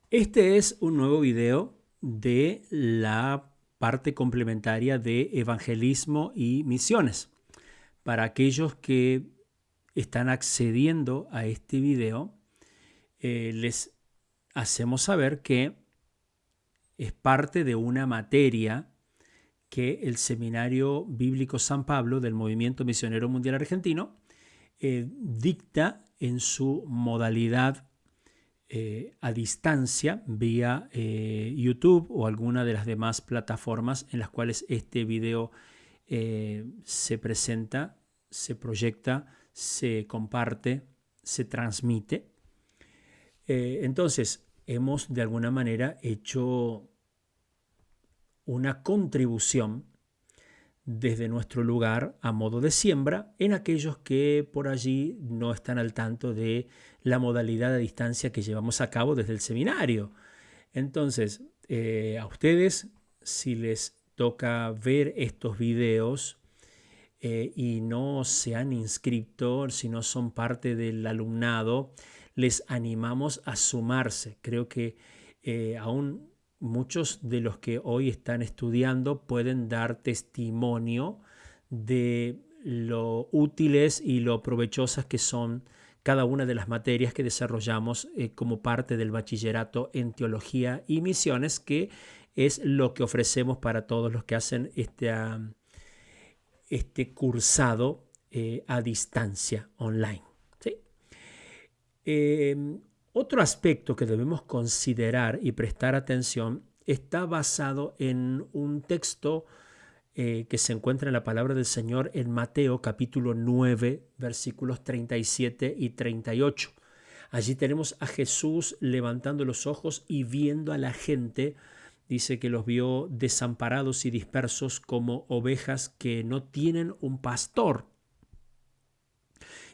Este es un nuevo video de la parte complementaria de evangelismo y misiones. Para aquellos que están accediendo a este video, les hacemos saber que es parte de una materia que el Seminario Bíblico San Pablo del Movimiento Misionero Mundial Argentino dicta en su modalidad a distancia vía YouTube o alguna de las demás plataformas en las cuales este video se presenta, se proyecta, se comparte, se transmite. Entonces, hemos de alguna manera hecho una contribución desde nuestro lugar a modo de siembra en aquellos que por allí no están al tanto de la modalidad a distancia que llevamos a cabo desde el seminario. Entonces, a ustedes, si les toca ver estos videos y no se han inscrito, si no son parte del alumnado, les animamos a sumarse. Creo que aún muchos de los que hoy están estudiando pueden dar testimonio de lo útiles y lo provechosas que son cada una de las materias que desarrollamos como parte del bachillerato en teología y misiones, que es lo que ofrecemos para todos los que hacen este cursado a distancia online. ¿Sí? Otro aspecto que debemos considerar y prestar atención está basado en un texto que se encuentra en la palabra del Señor en Mateo capítulo 9, versículos 37 y 38. Allí tenemos a Jesús levantando los ojos y viendo a la gente. Dice que los vio desamparados y dispersos como ovejas que no tienen un pastor.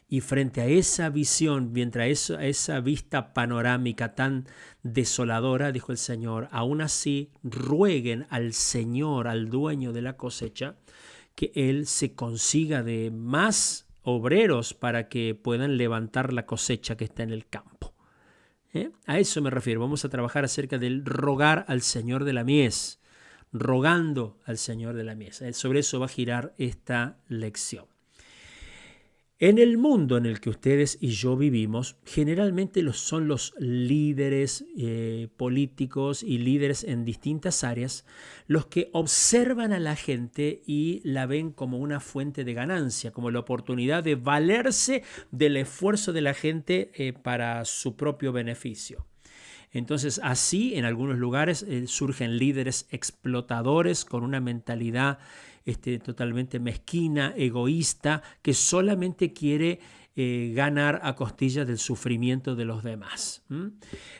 Y frente a esa visión, mientras a esa vista panorámica tan desoladora, dijo el Señor, aún así rueguen al Señor, al dueño de la cosecha, que Él se consiga de más obreros para que puedan levantar la cosecha que está en el campo. A eso me refiero. Vamos a trabajar acerca del rogar al Señor de la mies, rogando al Señor de la mies. Sobre eso va a girar esta lección. En el mundo en el que ustedes y yo vivimos, generalmente son los líderes políticos y líderes en distintas áreas los que observan a la gente y la ven como una fuente de ganancia, como la oportunidad de valerse del esfuerzo de la gente para su propio beneficio. Entonces, así en algunos lugares surgen líderes explotadores con una mentalidad totalmente mezquina, egoísta, que solamente quiere ganar a costillas del sufrimiento de los demás.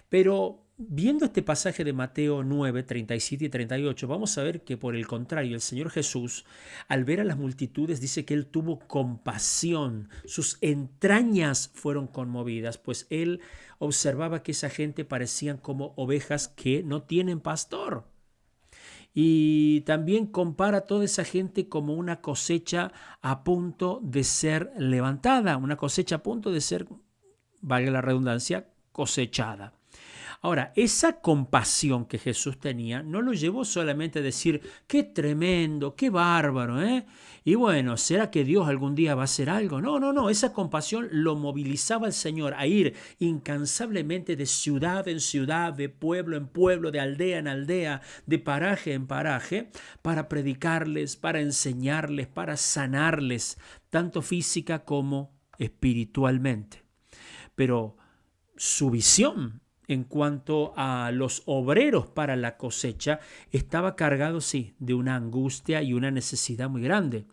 Pero viendo este pasaje de Mateo 9, 37 y 38, vamos a ver que por el contrario, el Señor Jesús, al ver a las multitudes, dice que Él tuvo compasión, sus entrañas fueron conmovidas, pues Él observaba que esa gente parecían como ovejas que no tienen pastor. Y también compara a toda esa gente como una cosecha a punto de ser levantada, una cosecha a punto de ser, valga la redundancia, cosechada. Ahora, esa compasión que Jesús tenía no lo llevó solamente a decir, qué tremendo, qué bárbaro, ¿eh? Y bueno, ¿será que Dios algún día va a hacer algo? No, esa compasión lo movilizaba al Señor a ir incansablemente de ciudad en ciudad, de pueblo en pueblo, de aldea en aldea, de paraje en paraje, para predicarles, para enseñarles, para sanarles, tanto física como espiritualmente. Pero su visión en cuanto a los obreros para la cosecha estaba cargado, sí, de una angustia y una necesidad muy grande.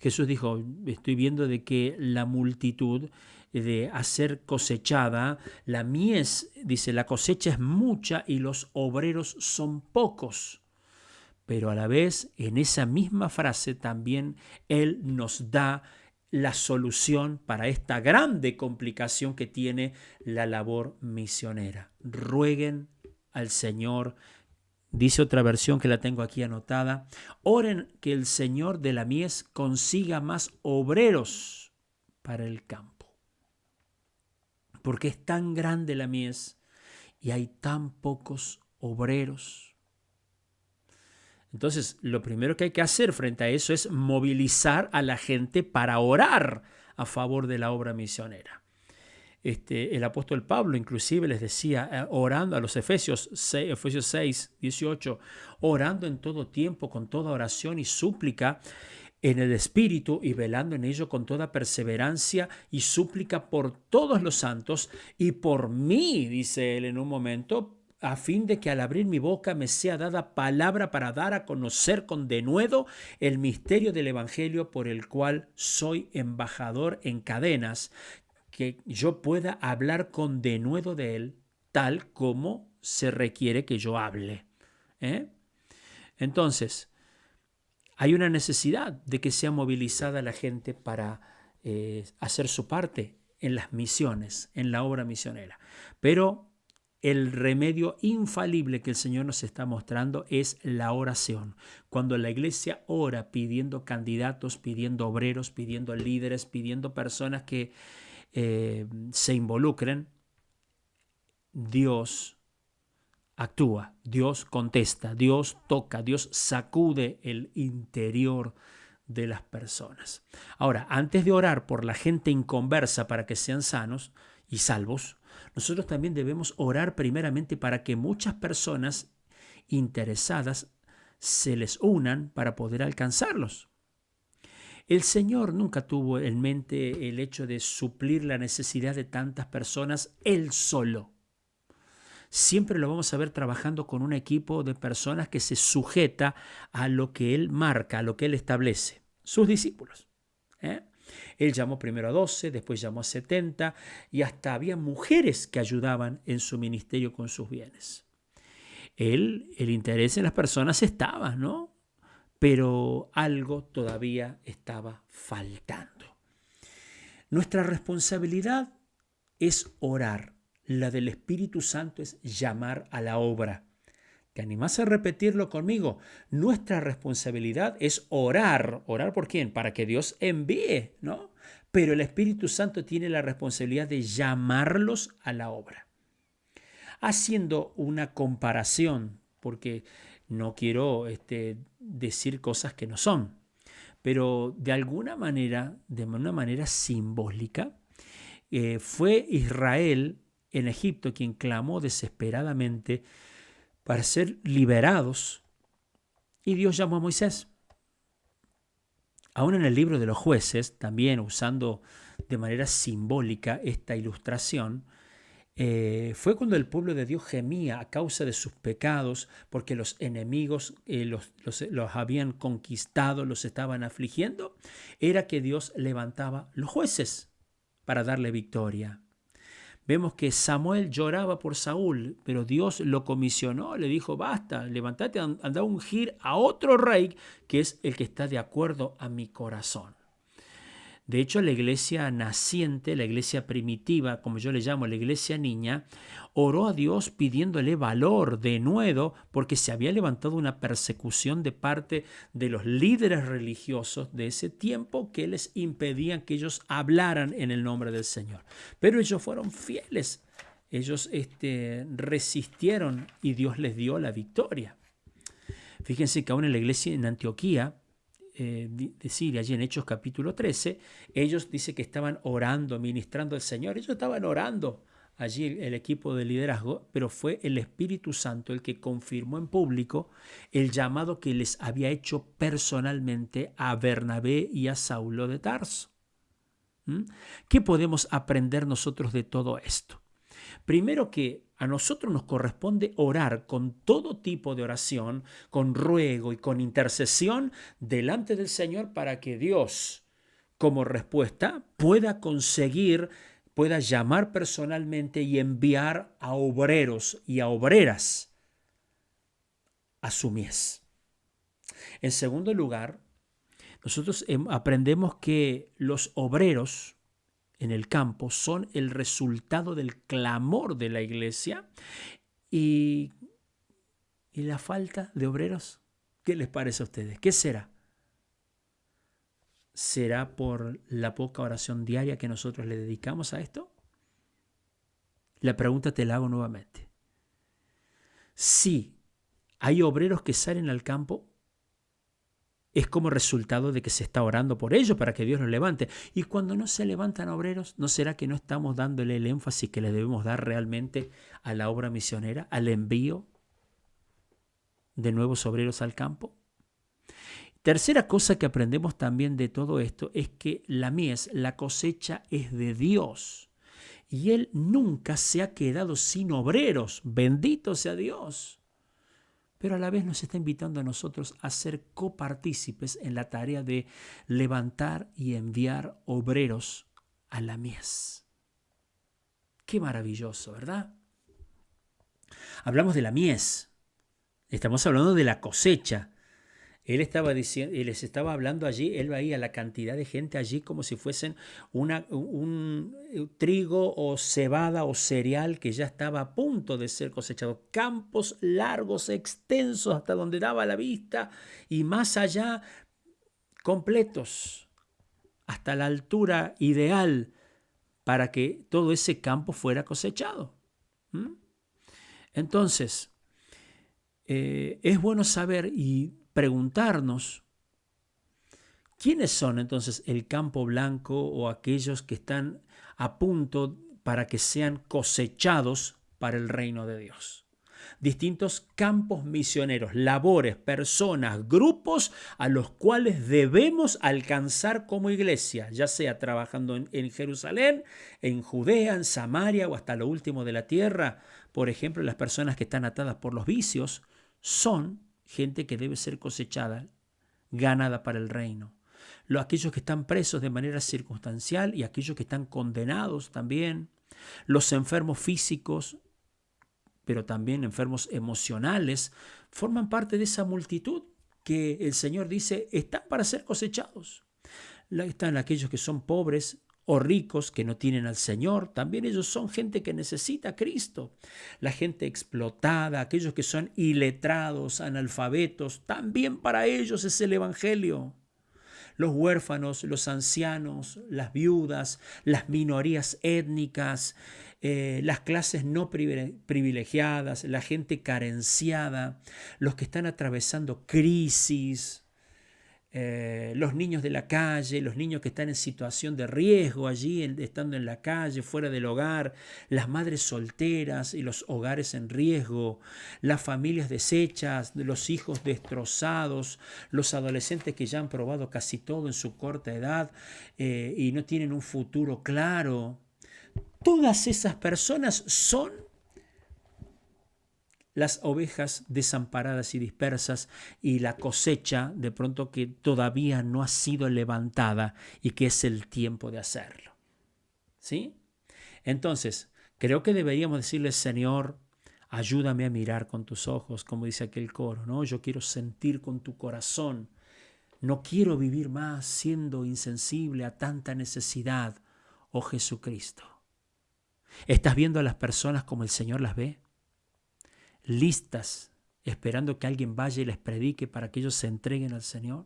Jesús dijo, estoy viendo de que la multitud de hacer cosechada, la mies, dice, la cosecha es mucha y los obreros son pocos. Pero a la vez, en esa misma frase también Él nos da la solución para esta grande complicación que tiene la labor misionera. Rueguen al Señor, dice otra versión que la tengo aquí anotada, oren que el Señor de la mies consiga más obreros para el campo. Porque es tan grande la mies y hay tan pocos obreros. Entonces, lo primero que hay que hacer frente a eso es movilizar a la gente para orar a favor de la obra misionera. El apóstol Pablo inclusive les decía, orando a los Efesios 6, 18, orando en todo tiempo, con toda oración y súplica en el Espíritu y velando en ello con toda perseverancia y súplica por todos los santos y por mí, dice él en un momento, a fin de que al abrir mi boca me sea dada palabra para dar a conocer con denuedo el misterio del Evangelio por el cual soy embajador en cadenas, que yo pueda hablar con denuedo de él, tal como se requiere que yo hable. Entonces, hay una necesidad de que sea movilizada la gente para hacer su parte en las misiones, en la obra misionera. Pero el remedio infalible que el Señor nos está mostrando es la oración. Cuando la iglesia ora pidiendo candidatos, pidiendo obreros, pidiendo líderes, pidiendo personas que se involucren, Dios actúa, Dios contesta, Dios toca, Dios sacude el interior de las personas. Ahora, antes de orar por la gente inconversa para que sean sanos y salvos, nosotros también debemos orar primeramente para que muchas personas interesadas se les unan para poder alcanzarlos. El Señor nunca tuvo en mente el hecho de suplir la necesidad de tantas personas Él solo. Siempre lo vamos a ver trabajando con un equipo de personas que se sujeta a lo que Él marca, a lo que Él establece, sus discípulos. Él llamó primero a 12, después llamó a 70 y hasta había mujeres que ayudaban en su ministerio con sus bienes. El interés en las personas estaba, ¿no? Pero algo todavía estaba faltando. Nuestra responsabilidad es orar. La del Espíritu Santo es llamar a la obra. ¿Te animás a repetirlo conmigo? Nuestra responsabilidad es orar. ¿Orar por quién? Para que Dios envíe, ¿no? Pero el Espíritu Santo tiene la responsabilidad de llamarlos a la obra. Haciendo una comparación, porque no quiero decir cosas que no son, pero de alguna manera, de una manera simbólica, fue Israel en Egipto quien clamó desesperadamente para ser liberados y Dios llamó a Moisés. Aún en el libro de los jueces, también usando de manera simbólica esta ilustración, fue cuando el pueblo de Dios gemía a causa de sus pecados, porque los enemigos los habían conquistado, los estaban afligiendo, era que Dios levantaba los jueces para darle victoria. Vemos que Samuel lloraba por Saúl, pero Dios lo comisionó, le dijo, basta, levántate, anda a ungir a otro rey que es el que está de acuerdo a mi corazón. De hecho, la iglesia naciente, la iglesia primitiva, como yo le llamo, la iglesia niña, oró a Dios pidiéndole valor, denuedo, porque se había levantado una persecución de parte de los líderes religiosos de ese tiempo que les impedían que ellos hablaran en el nombre del Señor. Pero ellos fueron fieles, ellos resistieron y Dios les dio la victoria. Fíjense que aún en la iglesia en Antioquía, de Siria, allí en Hechos capítulo 13, ellos dice que estaban orando, ministrando al Señor, ellos estaban orando allí el equipo de liderazgo, pero fue el Espíritu Santo el que confirmó en público el llamado que les había hecho personalmente a Bernabé y a Saulo de Tarso. ¿Qué podemos aprender nosotros de todo esto? Primero que a nosotros nos corresponde orar con todo tipo de oración, con ruego y con intercesión delante del Señor para que Dios, como respuesta, pueda llamar personalmente y enviar a obreros y a obreras a su mies. En segundo lugar, nosotros aprendemos que los obreros en el campo son el resultado del clamor de la iglesia y la falta de obreros. ¿Qué les parece a ustedes? ¿Qué será? ¿Será por la poca oración diaria que nosotros le dedicamos a esto? La pregunta te la hago nuevamente. si hay obreros que salen al campo, es como resultado de que se está orando por ellos para que Dios los levante. Y cuando no se levantan obreros, ¿no será que no estamos dándole el énfasis que le debemos dar realmente a la obra misionera, al envío de nuevos obreros al campo? Tercera cosa que aprendemos también de todo esto es que la mies, la cosecha, es de Dios. Y Él nunca se ha quedado sin obreros. Bendito sea Dios. Pero a la vez nos está invitando a nosotros a ser copartícipes en la tarea de levantar y enviar obreros a la mies. Qué maravilloso, ¿verdad? Hablamos de la mies. Estamos hablando de la cosecha. Él estaba diciendo, y les estaba hablando allí, él veía la cantidad de gente allí como si fuesen un trigo o cebada o cereal que ya estaba a punto de ser cosechado. Campos largos, extensos, hasta donde daba la vista y más allá, completos, hasta la altura ideal para que todo ese campo fuera cosechado. Entonces, es bueno saber y preguntarnos, ¿quiénes son entonces el campo blanco o aquellos que están a punto para que sean cosechados para el reino de Dios? Distintos campos misioneros, labores, personas, grupos a los cuales debemos alcanzar como iglesia, ya sea trabajando en Jerusalén, en Judea, en Samaria o hasta lo último de la tierra. Por ejemplo, las personas que están atadas por los vicios son gente que debe ser cosechada, ganada para el reino. Aquellos que están presos de manera circunstancial y aquellos que están condenados también. Los enfermos físicos, pero también enfermos emocionales, forman parte de esa multitud que el Señor dice están para ser cosechados. Están aquellos que son pobres o ricos que no tienen al Señor, también ellos son gente que necesita a Cristo. La gente explotada, aquellos que son iletrados, analfabetos, también para ellos es el Evangelio. Los huérfanos, los ancianos, las viudas, las minorías étnicas, las clases no privilegiadas, la gente carenciada, los que están atravesando crisis, los niños de la calle, los niños que están en situación de riesgo allí, estando en la calle, fuera del hogar, las madres solteras y los hogares en riesgo, las familias deshechas, los hijos destrozados, los adolescentes que ya han probado casi todo en su corta edad y no tienen un futuro claro. Todas esas personas son las ovejas desamparadas y dispersas y la cosecha de pronto que todavía no ha sido levantada y que es el tiempo de hacerlo. ¿Sí? Entonces, creo que deberíamos decirle, Señor, ayúdame a mirar con tus ojos, como dice aquel coro, ¿no? Yo quiero sentir con tu corazón. No quiero vivir más siendo insensible a tanta necesidad, oh Jesucristo. ¿Estás viendo a las personas como el Señor las ve? Listas, esperando que alguien vaya y les predique para que ellos se entreguen al Señor.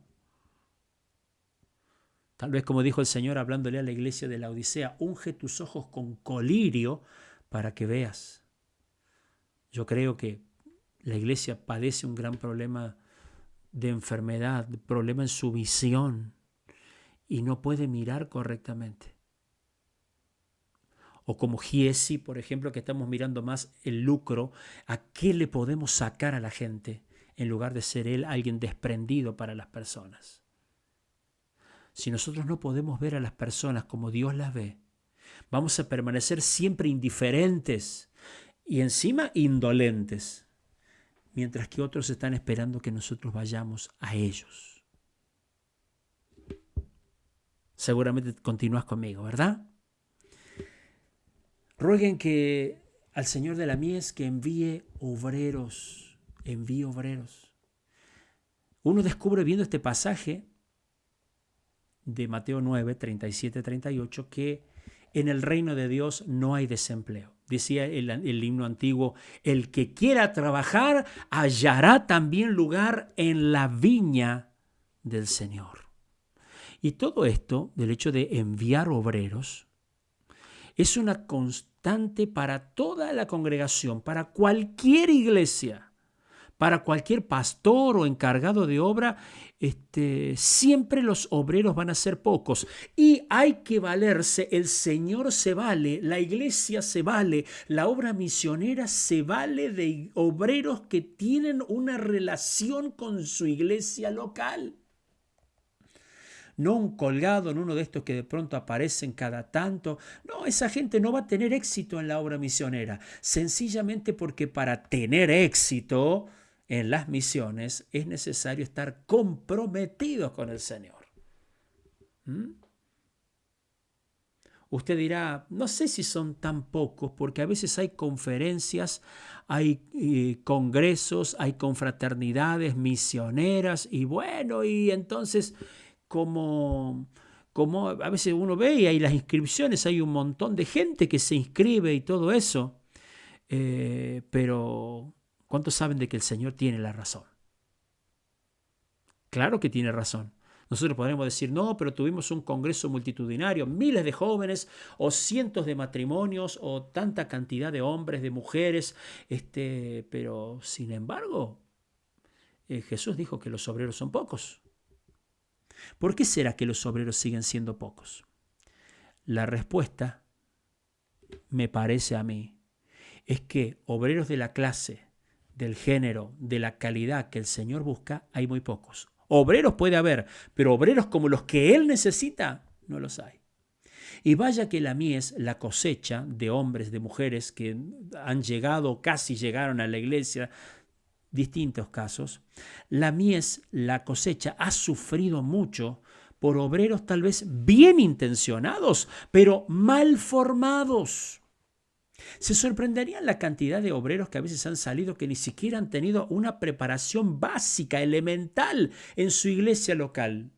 Tal vez como dijo el Señor hablándole a la iglesia de la Odisea, unge tus ojos con colirio para que veas. Yo creo que la iglesia padece un gran problema de enfermedad, problema en su visión y no puede mirar correctamente. O como Giesi, por ejemplo, que estamos mirando más el lucro, ¿a qué le podemos sacar a la gente en lugar de ser él alguien desprendido para las personas? Si nosotros no podemos ver a las personas como Dios las ve, vamos a permanecer siempre indiferentes y encima indolentes, mientras que otros están esperando que nosotros vayamos a ellos. Seguramente continúas conmigo, ¿verdad? Rueguen que al Señor de la mies que envíe obreros. Uno descubre viendo este pasaje de Mateo 9, 37, 38, que en el reino de Dios no hay desempleo. Decía el himno antiguo, el que quiera trabajar hallará también lugar en la viña del Señor. Y todo esto, del hecho de enviar obreros, Es una constante para toda la congregación, para cualquier iglesia. Para cualquier pastor o encargado de obra, siempre los obreros van a ser pocos. Y hay que valerse, el Señor se vale, la iglesia se vale, la obra misionera se vale de obreros que tienen una relación con su iglesia local. No un colgado en uno de estos que de pronto aparecen cada tanto. No, esa gente no va a tener éxito en la obra misionera, sencillamente porque para tener éxito en las misiones es necesario estar comprometidos con el Señor. Usted dirá, no sé si son tan pocos, porque a veces hay conferencias, hay congresos, hay confraternidades misioneras, y bueno, y entonces como a veces uno ve y hay las inscripciones, hay un montón de gente que se inscribe y todo eso, pero ¿cuántos saben de que el Señor tiene la razón? Claro que tiene razón. Nosotros podremos decir, no, pero tuvimos un congreso multitudinario, miles de jóvenes o cientos de matrimonios o tanta cantidad de hombres, de mujeres, pero sin embargo, Jesús dijo que los obreros son pocos. ¿Por qué será que los obreros siguen siendo pocos? La respuesta, me parece a mí, es que obreros de la clase, del género, de la calidad que el Señor busca, hay muy pocos. Obreros puede haber, pero obreros como los que Él necesita, no los hay. Y vaya que la mies, la cosecha de hombres, de mujeres que han llegado, casi llegaron a la iglesia, distintos casos, la mies, la cosecha, ha sufrido mucho por obreros tal vez bien intencionados, pero mal formados. Se sorprenderían la cantidad de obreros que a veces han salido que ni siquiera han tenido una preparación básica, elemental en su iglesia local.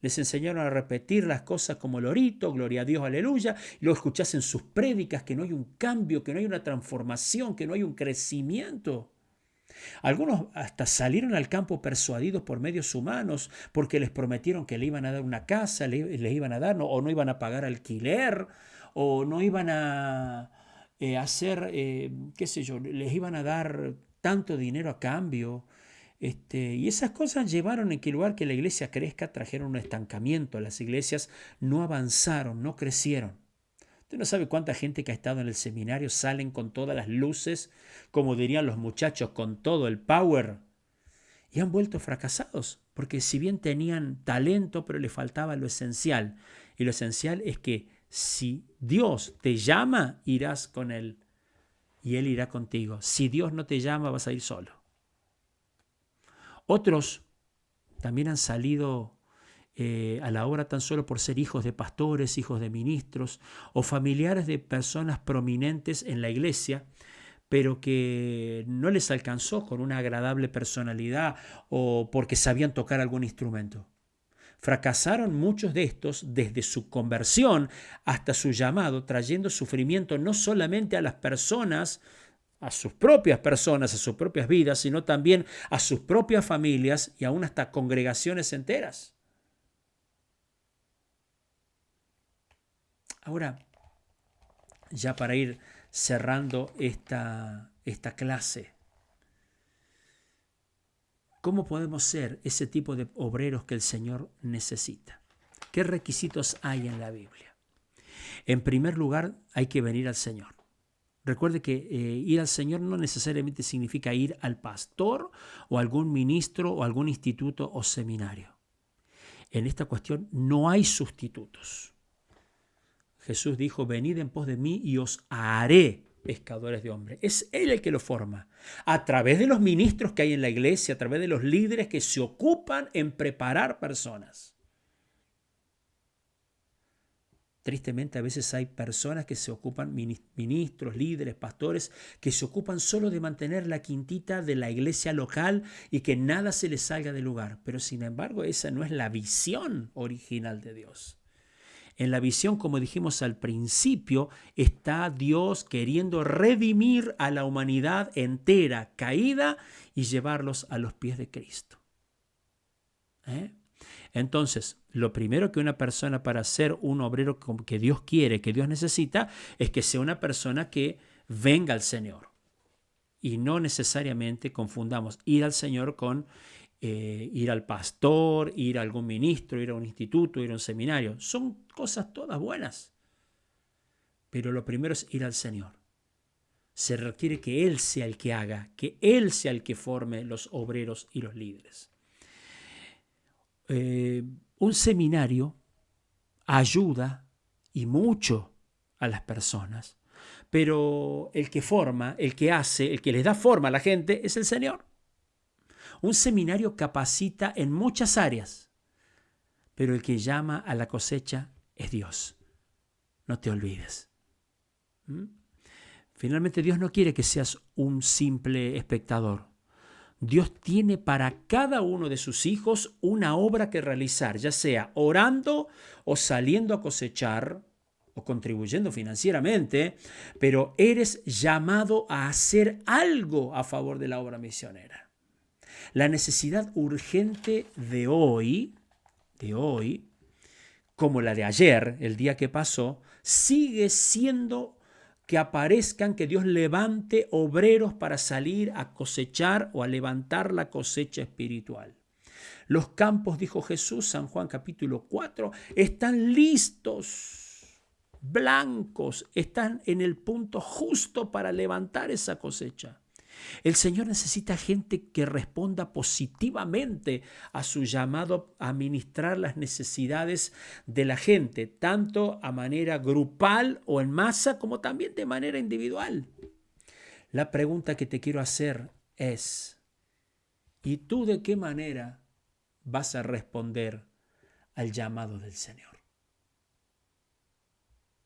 Les enseñaron a repetir las cosas como lorito, gloria a Dios, aleluya, y luego escuchás en sus prédicas que no hay un cambio, que no hay una transformación, que no hay un crecimiento. Algunos hasta salieron al campo persuadidos por medios humanos porque les prometieron que le iban a dar una casa, les iban a dar, o no iban a pagar alquiler, o no iban a hacer, qué sé yo, les iban a dar tanto dinero a cambio. Y esas cosas llevaron en que en lugar que la iglesia crezca, trajeron un estancamiento. Las iglesias no avanzaron, no crecieron. Usted no sabe cuánta gente que ha estado en el seminario salen con todas las luces, como dirían los muchachos, con todo el power, y han vuelto fracasados, porque si bien tenían talento, pero le faltaba lo esencial. Y lo esencial es que si Dios te llama, irás con Él, y Él irá contigo. Si Dios no te llama, vas a ir solo. Otros también han salido a la obra tan solo por ser hijos de pastores, hijos de ministros o familiares de personas prominentes en la iglesia, pero que no les alcanzó con una agradable personalidad o porque sabían tocar algún instrumento. Fracasaron muchos de estos desde su conversión hasta su llamado, trayendo sufrimiento no solamente a las personas, a sus propias personas, a sus propias vidas, sino también a sus propias familias y aún hasta congregaciones enteras. Ahora, ya para ir cerrando esta clase, ¿cómo podemos ser ese tipo de obreros que el Señor necesita? ¿Qué requisitos hay en la Biblia? En primer lugar, hay que venir al Señor. Recuerde que ir al Señor no necesariamente significa ir al pastor o algún ministro o algún instituto o seminario. En esta cuestión no hay sustitutos. Jesús dijo, venid en pos de mí y os haré pescadores de hombres. Es Él el que lo forma. A través de los ministros que hay en la iglesia, a través de los líderes que se ocupan en preparar personas. Tristemente, a veces hay personas que se ocupan, ministros, líderes, pastores, que se ocupan solo de mantener la quintita de la iglesia local y que nada se les salga del lugar. Pero sin embargo, esa no es la visión original de Dios. En la visión, como dijimos al principio, está Dios queriendo redimir a la humanidad entera caída y llevarlos a los pies de Cristo. Entonces, lo primero que una persona para ser un obrero que Dios quiere, que Dios necesita, es que sea una persona que venga al Señor. Y no necesariamente confundamos ir al Señor con ir al pastor, ir a algún ministro, ir a un instituto, ir a un seminario. Son cosas todas buenas. Pero lo primero es ir al Señor. Se requiere que Él sea el que haga, que Él sea el que forme los obreros y los líderes. Un seminario ayuda y mucho a las personas, pero el que forma, el que hace, el que les da forma a la gente es el Señor. Un seminario capacita en muchas áreas, pero el que llama a la cosecha es Dios. No te olvides. Finalmente, Dios no quiere que seas un simple espectador. Dios tiene para cada uno de sus hijos una obra que realizar, ya sea orando o saliendo a cosechar o contribuyendo financieramente, pero eres llamado a hacer algo a favor de la obra misionera. La necesidad urgente de hoy, como la de ayer, el día que pasó, sigue siendo que aparezcan, que Dios levante obreros para salir a cosechar o a levantar la cosecha espiritual. Los campos, dijo Jesús, San Juan capítulo 4, están listos, blancos, están en el punto justo para levantar esa cosecha. El Señor necesita gente que responda positivamente a su llamado a ministrar las necesidades de la gente, tanto a manera grupal o en masa, como también de manera individual. La pregunta que te quiero hacer es, ¿y tú de qué manera vas a responder al llamado del Señor?